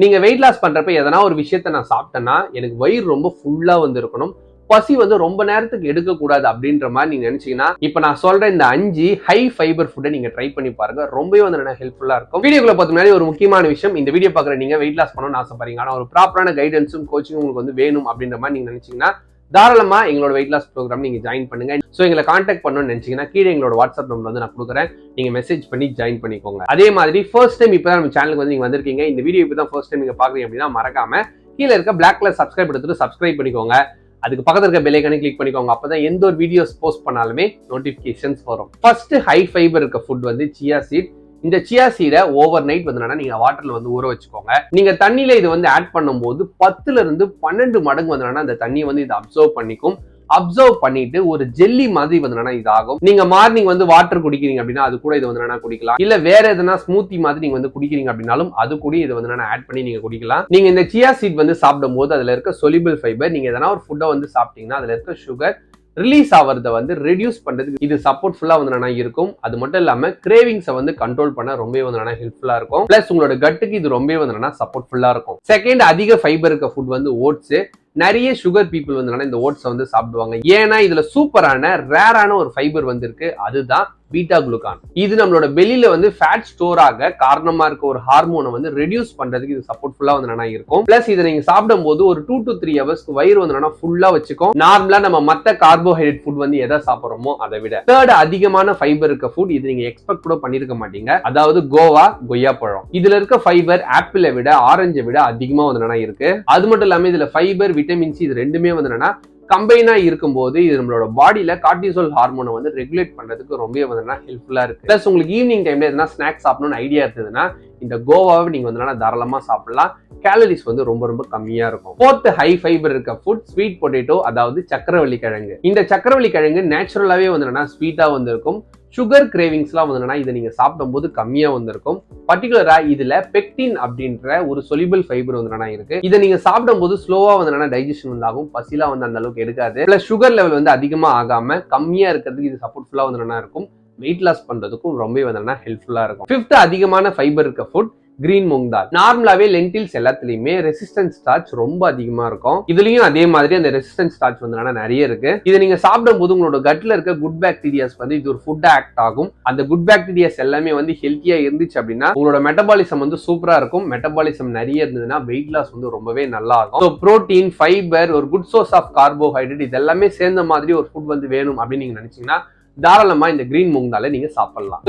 நீங்க weight loss பண்றப்ப எதனா ஒரு விஷயத்த நான் சாப்பிட்டேன்னா எனக்கு வயிறு ரொம்ப ஃபுல்லா வந்து இருக்கணும், பசி வந்து ரொம்ப நேரத்துக்கு எடுக்கக்கூடாது அப்படின்ற மாதிரி நீங்க நினைச்சீங்கன்னா இப்ப நான் சொல்ற இந்த 5 ஹை ஃபைபர் ஃபுட்டை நீங்க ட்ரை பண்ணி பாருங்க. ரொம்பவே வந்து ஹெல்ப்ஃபுல்லா இருக்கும். வீடியோக்குள்ள பார்த்த முன்னாடி ஒரு முக்கியமான விஷயம், இந்த வீடியோ பாக்குற நீங்க வெயிட் லாஸ் பண்ணணும்னு ஆசைப்படுறீங்க, ஆனா ஒரு ப்ராப்பரான கைடன்ஸும் கோச்சிங்கும் உங்களுக்கு வந்து வேணும் அப்படின்ற மாதிரி நீங்க நினைச்சீங்கன்னா தாராளமா எங்களோட வெயிட் லாஸ் ப்ரோக்ராம் நீங்க ஜாயின் பண்ணுங்க. சோ எங்களை கான்டாக்ட் பண்ணணும்னு நினைச்சீங்கன்னா கீழே எங்களோட வாட்ஸ்அப் நம்பர் வந்து நான் கொடுக்குறேன், நீங்க மெசேஜ் பண்ணி ஜாயின் பண்ணிக்கோங்க. அதே மாதிரி ஃபர்ஸ்ட் டைம் இப்பதான் நம்ம சேனலுக்கு வந்து நீங்க வந்திருக்கீங்க, இந்த வீடியோ இப்பதான் ஃபர்ஸ்ட் டைம் நீங்க பாக்குறீங்க அப்படின்னா மறக்காம கீழே இருக்க பிளாக் கலர் சப்ஸ்கிரைப் எடுத்துட்டு சப்ஸ்கிரைப் பண்ணிக்கோங்க. அதுக்கு பக்கத்துல இருக்க பெல் ஐகானை கிளிக் பண்ணிக்கோங்க. அப்பதான் எந்த ஒரு வீடியோஸ் போஸ்ட் பண்ணாலுமே நோட்டிபிகேஷன்ஸ் வரும். ஃபர்ஸ்ட் ஹை ஃபைபர் இருக்க ஃபுட் வந்து சியா சீட். இந்த சியா சீடை ஓவர் நைட் வந்து நீங்க வாட்டர்ல வந்து ஊற வச்சுக்கோங்க. நீங்க தண்ணியில இது வந்து ஆட் பண்ணும்போது 10 இருந்து 12 மடங்கு வந்து அந்த தண்ணியை வந்து இது அப்சர்வ் பண்ணிக்கும். அப்சர்வ் பண்ணிட்டு ஒரு ஜெல்லி மாதிரி வந்து இது ஆகும். நீங்க மார்னிங் வந்து வாட்டர் குடிக்கிறீங்க அப்படின்னா அது கூட இது வந்து குடிக்கலாம். இல்ல வேற எதனா ஸ்மூத்தி மாதிரி நீங்க வந்து குடிக்கிறீங்க அப்படின்னாலும் அது கூட இது வந்து ஆட் பண்ணி நீங்க குடிக்கலாம். நீங்க இந்த சியா சீட் வந்து சாப்பிடும் போது அதுல இருக்க சொலிபிள் ஃபைபர், நீங்க எதனா ஒரு ஃபுட்டை வந்து சாப்பிட்டீங்கன்னா அதுல இருக்க சுகர் ரிலீஸ் ஆகிறத வந்து ரெடியூஸ் பண்றதுக்கு இது சப்போர்ட்ஃபுல்லா வந்து இருக்கும். அது மட்டும் இல்லாம கிரேவிங்ஸை வந்து கண்ட்ரோல் பண்ண ரொம்பவே வந்து ஹெல்ப்ஃபுல்லா இருக்கும். பிளஸ் உங்களோட கட்டுக்கு இது ரொம்பவே வந்து சப்போர்ட்ஃபுல்லா இருக்கும். செகண்ட் அதிக ஃபைபர் இருக்க ஃபுட் வந்து ஓட்ஸ். நிறைய சுகர் பீப்புள் வந்து இந்த ஓட்ஸ் வந்து சாப்பிடுவாங்க, ஏன்னா இதுல சூப்பரான ரேரான ஒரு ஃபைபர் வந்து இருக்கு, அதுதான் பீட்டா குளுக்கான். இது நம்மளோட வெளியில வந்து ஃபேட் ஸ்டோர் ஆக காரணமா இருக்க ஒரு ஹார்மோனை வந்து ரெடியூஸ் பண்றதுக்கு இது சப்போர்ட்ஃபுல்லா வந்து இருக்கும். பிளஸ் இதை நீங்க சாப்பிடும் போது ஒரு 2 to 3 ஹவர்ஸ்க்கு வயிறு வந்து ஃபுல்லா வச்சுக்கும். நார்மலா நம்ம மத்த கார்போஹைட்ரேட் ஃபுட் வந்து எதை சாப்பிடுறோமோ அதை விட. தேர்ட் அதிகமான ஃபைபர் இருக்க ஃபுட், இது நீங்க எக்ஸ்பெக்ட் கூட பண்ணிருக்க மாட்டீங்க, அதாவது கோவா கொய்யா பழம். இதுல இருக்க ஃபைபர் ஆப்பிளை விட ஆரஞ்சை விட அதிகமா வந்து இருக்கு. அது மட்டும் இல்லாம இதுல ஃபைபர் விட்டமின் சி இது ரெண்டுமே வந்து கம்பைனா இருக்கும்போது இது நம்மளோட பாடியில கார்டிசோல் ஹார்மோனை வந்து ரெகுலேட் பண்றதுக்கு ரொம்ப வந்து ஹெல்ப்ஃபுல்லா இருக்கு. பிளஸ் உங்களுக்கு ஈவினிங் டைம்ல எதனா ஸ்நாக்ஸ் சாப்பிடணும்னு ஐடியா இருந்ததுன்னா இந்த கோவாவை நீங்க வந்து தாராளமா சாப்பிடலாம். கேலரிஸ் வந்து ரொம்ப ரொம்ப கம்மியா இருக்கும். ஃபோர்த் ஹை ஃபைபர் இருக்க ஃபுட் ஸ்வீட் பொட்டேட்டோ, அதாவது சக்கரவள்ளி கிழங்கு. இந்த சக்கரவள்ளி கிழங்கு நேச்சுரலாவே வந்து ஸ்வீட்டா வந்து இருக்கும். சுகர் கிரேவிங்ஸ்லாம் வந்து இதை நீங்க சாப்பிடும் போது கம்மியா வந்திருக்கும். பர்டிகுலரா இதுல பெக்டின் அப்படின்ற ஒரு சொலிபிள் ஃபைபர் வந்து இருக்கு. இதை நீங்க சாப்பிடும் போது ஸ்லோவா வந்து டைஜஷன் வந்து ஆகும், பசிலாம் வந்து அந்த அளவுக்கு எடுக்காது. பிளஸ் சுகர் லெவல் வந்து அதிகமா ஆகாம கம்மியா இருக்கிறதுக்கு இது சப்போர்ட்ஃபுல்லா வந்து இருக்கும். வெயிட் லாஸ் பண்றதுக்கும் ரொம்ப வந்து ஹெல்ப்ஃபுல்லா இருக்கும். ஃபிஃப்த் அதிகமான ஃபைபர் இருக்க ஃபுட் கிரீன் மூங் தால். நார்மலாவே லென்டில்ஸ் எல்லாத்துலயுமே ரெசிஸ்டன்ஸ் ஸ்டார்ச் ரொம்ப அதிகமா இருக்கும். இதுலயும் அதே மாதிரி அந்த ரெசிஸ்டன்ஸ் ஸ்டார்ச் வந்து நிறைய இருக்கு. இதை நீங்க சாப்பிடும் போது உங்களோட கட்ல இருக்க குட் பாக்டீரியாஸ் வந்து இது ஒரு ஃபுட் ஆக்ட் ஆகும். அந்த குட் பாக்டீரியாஸ் எல்லாமே வந்து ஹெல்த்தியா இருந்துச்சு அப்படின்னா உங்களோட மெட்டபாலிசம் வந்து சூப்பரா இருக்கும். மெட்டபாலிசம் நிறைய இருந்ததுன்னா வெயிட் லாஸ் வந்து ரொம்பவே நல்லா இருக்கும். ஸோ புரோட்டீன், ஃபைபர், ஒரு குட் சோர்ஸ் ஆஃப் கார்போஹைட்ரேட் இது எல்லாமே சேர்ந்த மாதிரி ஒரு ஃபுட் வந்து வேணும் அப்படின்னு நீங்க நினைச்சீங்கன்னா தாராளமா இந்த கிரீன் மூங் தாலை நீங்க சாப்பிடலாம்.